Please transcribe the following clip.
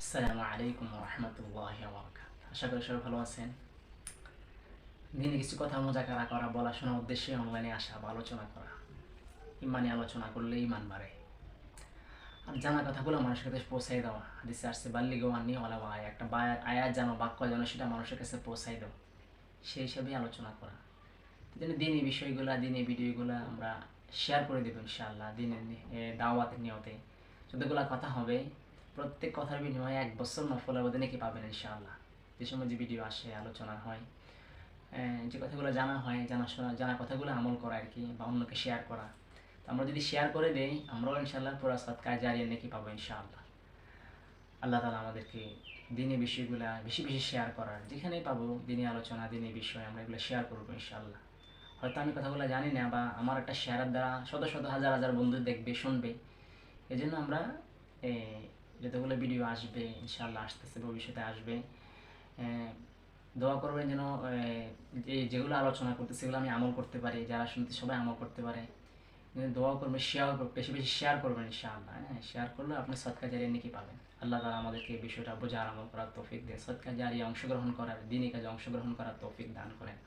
আসসালামু আলাইকুম রহমতুল্লাহি ওয়া বারাকাতুহু। আশা করি সবাই ভালো আছেন। দিনে কিছু কথা মোজাকারা করা, বলা শোনার উদ্দেশ্যে অনলাইনে আসা বা আলোচনা করা। ইমানি আলোচনা করলে ইমান বাড়ে। আর জানা কথাগুলো মানুষের কাছে পৌঁছাই দেওয়া। হাদিসে আসছে বাল্লিগু আন্নী ওয়ালাউ আয়া, একটা আয়াত জানো, বাক্য জানো, সেটা মানুষের কাছে পৌঁছাই দাও। সেই হিসাবেই আলোচনা করা। এই দিনই বিষয়গুলো, দিনই ভিডিওগুলো আমরা শেয়ার করে দেবো ইনশাআল্লাহ। দিনের দাওয়াতের নিয়তে যতগুলো কথা হবে, প্রত্যেক কথার বিনিময়ে 1 বছর নফলের মধ্যে নাকি পাবেন ইনশাআল্লাহ। যে সময় যে ভিডিও আসে, আলোচনা হয়, যে কথাগুলো জানা হয়, জানা কথাগুলো আমল করা আর কি, বা অন্যকে শেয়ার করা। তো আমরা যদি শেয়ার করে দেই, আমরাও ইনশাআল্লাহ পুরা সদকা জারিয়া নাকি পাবো ইনশাআল্লাহ। আল্লাহ তালা আমাদেরকে দিনী বিষয়গুলো বেশি বেশি শেয়ার করার, যেখানেই পাবো দিনী আলোচনা, দিনী বিষয়, আমরা এগুলো শেয়ার করবো ইনশাআল্লাহ। হয়তো আমি কথাগুলো জানি না, বা আমার একটা শেয়ারের দ্বারা শত শত হাজার হাজার বন্ধু দেখবে, শুনবে। এই জন্য আমরা যতগুলো ভিডিও আসবে ইনশাআল্লাহ, আসতেছে, ভবিষ্যতে আসবে, দোয়া করবেন যেন যেগুলো আলোচনা করতে সেগুলো আমি আমল করতে পারি, যারা শুনতে সবাই আমল করতে পারে। দোয়া করবেন, শেয়ার বেশি বেশি শেয়ার করবেন ইনশাআল্লাহ। হ্যাঁ, শেয়ার করলে আপনি সদকা জারিয়া নাকি পাবেন। আল্লাহ তাআলা আমাদেরকে এই বিষয়টা বোঝার, আমল করার তৌফিক দেন, সদকা জারিয়া অংশগ্রহণ করার, দিনী কাজে অংশগ্রহণ করার তৌফিক দান করেন।